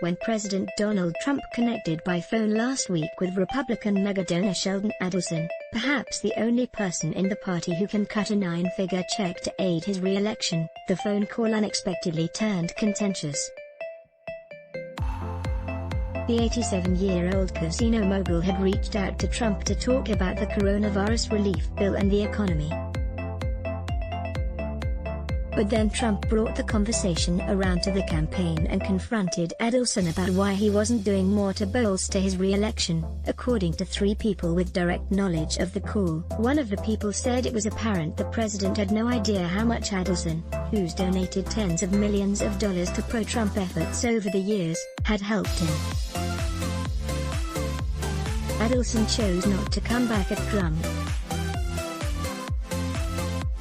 when President Donald Trump connected by phone last week with Republican megadonor Sheldon Adelson, perhaps the only person in the party who can cut a 9-figure check to aid his re-election. The phone call unexpectedly turned contentious. The 87-year-old casino mogul had reached out to Trump to talk about the coronavirus relief bill and the economy. But then Trump brought the conversation around to the campaign and confronted Adelson about why he wasn't doing more to bolster his re-election, according to 3 people with direct knowledge of the call. One of the people said it was apparent the president had no idea how much Adelson, who's donated tens of millions of dollars to pro-Trump efforts over the years, had helped him. Adelson chose not to come back at Trump.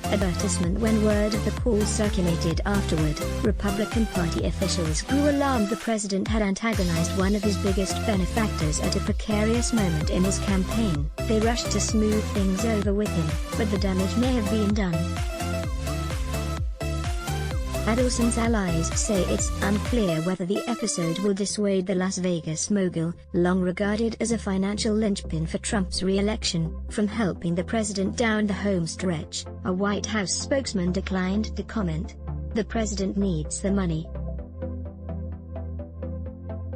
Advertisement. When word of the call circulated afterward, Republican Party officials grew alarmed the president had antagonized one of his biggest benefactors at a precarious moment in his campaign. They rushed to smooth things over with him, but the damage may have been done. Adelson's allies say it's unclear whether the episode will dissuade the Las Vegas mogul, long regarded as a financial linchpin for Trump's re-election, from helping the president down the home stretch. A White House spokesman declined to comment. The president needs the money.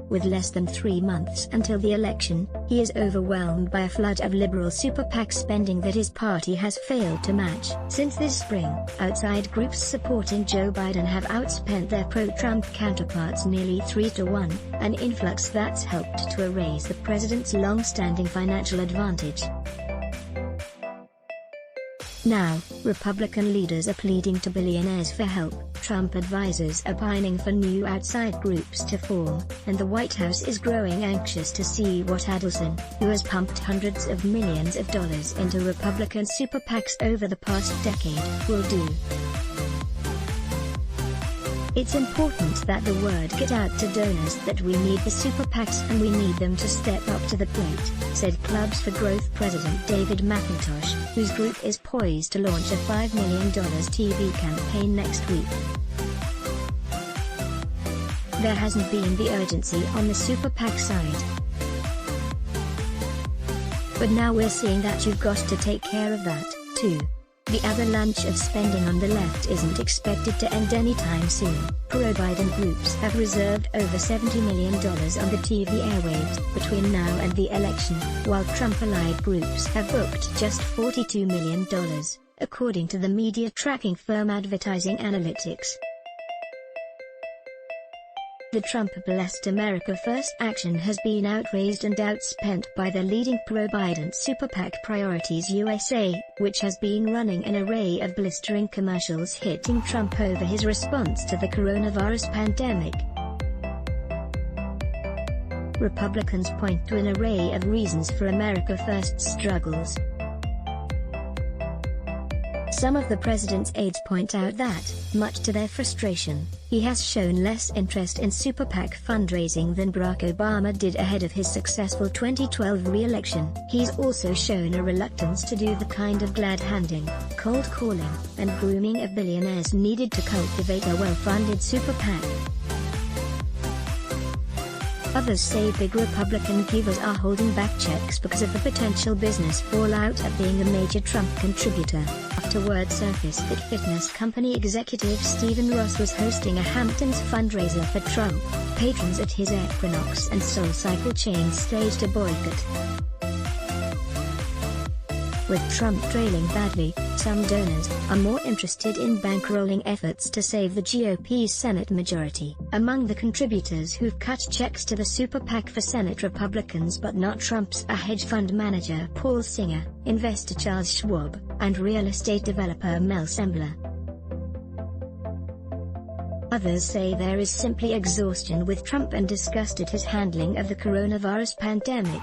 With less than 3 months until the election, he is overwhelmed by a flood of liberal super PAC spending that his party has failed to match. Since this spring, outside groups supporting Joe Biden have outspent their pro-Trump counterparts nearly 3-1, an influx that's helped to erase the president's long-standing financial advantage. Now, Republican leaders are pleading to billionaires for help, Trump advisors are pining for new outside groups to form, and the White House is growing anxious to see what Adelson, who has pumped hundreds of millions of dollars into Republican super PACs over the past decade, will do. It's important that the word get out to donors that we need the super PACs and we need them to step up to the plate, said Clubs for Growth president David McIntosh, whose group is poised to launch a $5 million TV campaign next week. There hasn't been the urgency on the super PAC side. But now we're seeing that you've got to take care of that, too. The avalanche of spending on the left isn't expected to end anytime soon. Pro-Biden groups have reserved over $70 million on the TV airwaves between now and the election, while Trump-allied groups have booked just $42 million, according to the media tracking firm Advertising Analytics. The Trump-blessed America First action has been outraised and outspent by the leading pro-Biden super PAC Priorities USA, which has been running an array of blistering commercials hitting Trump over his response to the coronavirus pandemic. Republicans point to an array of reasons for America First's struggles. Some of the president's aides point out that, much to their frustration, he has shown less interest in super PAC fundraising than Barack Obama did ahead of his successful 2012 re-election. He's also shown a reluctance to do the kind of glad-handing, cold calling, and grooming of billionaires needed to cultivate a well-funded super PAC. Others say big Republican givers are holding back checks because of the potential business fallout of being a major Trump contributor, after word surfaced that fitness company executive Stephen Ross was hosting a Hamptons fundraiser for Trump. Patrons at his Equinox and SoulCycle chains staged a boycott. With Trump trailing badly, some donors are more interested in bankrolling efforts to save the GOP's Senate majority. Among the contributors who've cut checks to the super PAC for Senate Republicans but not Trump's are hedge fund manager Paul Singer, investor Charles Schwab, and real estate developer Mel Sembler. Others say there is simply exhaustion with Trump and disgust at his handling of the coronavirus pandemic.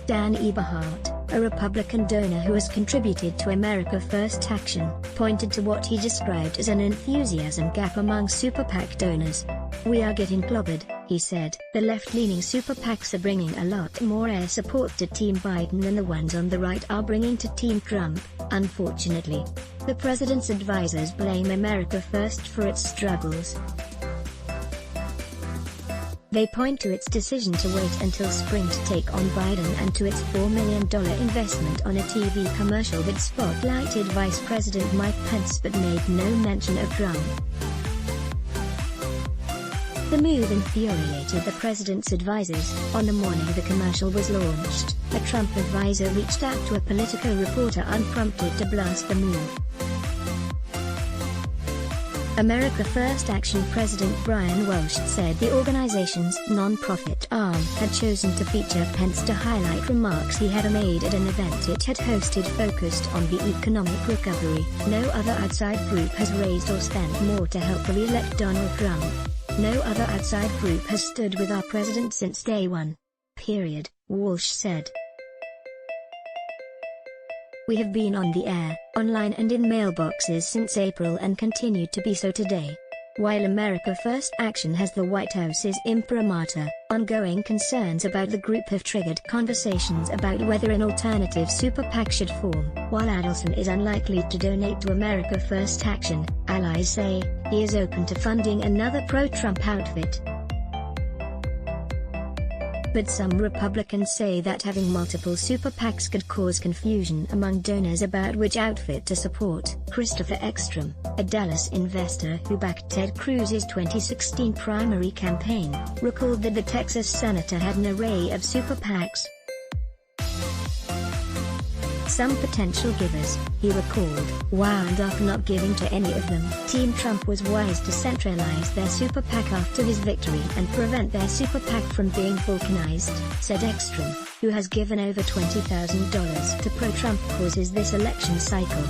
Dan Eberhardt, a Republican donor who has contributed to America First Action, pointed to what he described as an enthusiasm gap among super PAC donors. "We are getting clobbered," he said. "The left-leaning super PACs are bringing a lot more air support to Team Biden than the ones on the right are bringing to Team Trump, unfortunately." The president's advisors blame America First for its struggles. They point to its decision to wait until spring to take on Biden and to its $4 million investment on a TV commercial that spotlighted Vice President Mike Pence but made no mention of Trump. The move infuriated the president's advisors. On the morning the commercial was launched, a Trump advisor reached out to a Politico reporter unprompted to blast the move. America First Action President Brian Welch said the organization's non-profit arm had chosen to feature Pence to highlight remarks he had made at an event it had hosted focused on the economic recovery. No other outside group has raised or spent more to help re-elect Donald Trump. No other outside group has stood with our president since day one. Period, Walsh said. We have been on the air, online and in mailboxes since April and continue to be so today. While America First Action has the White House's imprimatur, ongoing concerns about the group have triggered conversations about whether an alternative super PAC should form. While Adelson is unlikely to donate to America First Action, allies say he is open to funding another pro-Trump outfit. But some Republicans say that having multiple super PACs could cause confusion among donors about which outfit to support. Christopher Ekstrom, a Dallas investor who backed Ted Cruz's 2016 primary campaign, recalled that the Texas senator had an array of super PACs. Some potential givers, he recalled, wound up not giving to any of them. Team Trump was wise to centralize their super PAC after his victory and prevent their super PAC from being balkanized, said Ekstrom, who has given over $20,000 to pro-Trump causes this election cycle.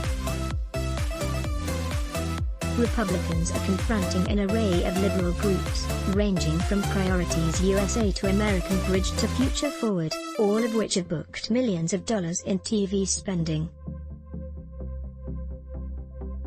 Republicans are confronting an array of liberal groups, ranging from Priorities USA to American Bridge to Future Forward, all of which have booked millions of dollars in TV spending.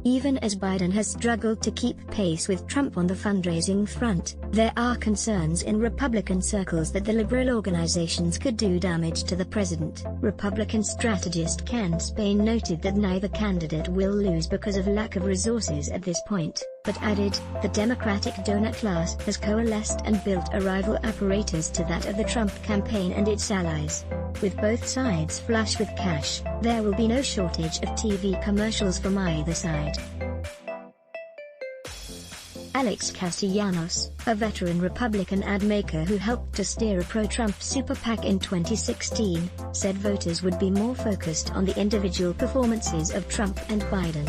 Even as Biden has struggled to keep pace with Trump on the fundraising front, there are concerns in Republican circles that the liberal organizations could do damage to the president. Republican strategist Ken Spain noted that neither candidate will lose because of lack of resources at this point, but added, the Democratic donor class has coalesced and built a rival apparatus to that of the Trump campaign and its allies. With both sides flush with cash, there will be no shortage of TV commercials from either side. Alex Castellanos, a veteran Republican ad maker who helped to steer a pro-Trump super PAC in 2016, said voters would be more focused on the individual performances of Trump and Biden.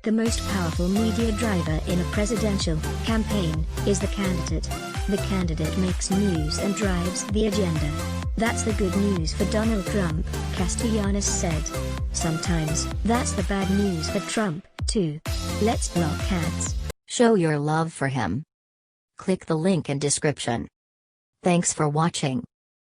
The most powerful media driver in a presidential campaign is the candidate. The candidate makes news and drives the agenda. That's the good news for Donald Trump, Castellanos said. Sometimes, that's the bad news for Trump, too. Let's block ads. Show your love for him. Click the link in description. Thanks for watching.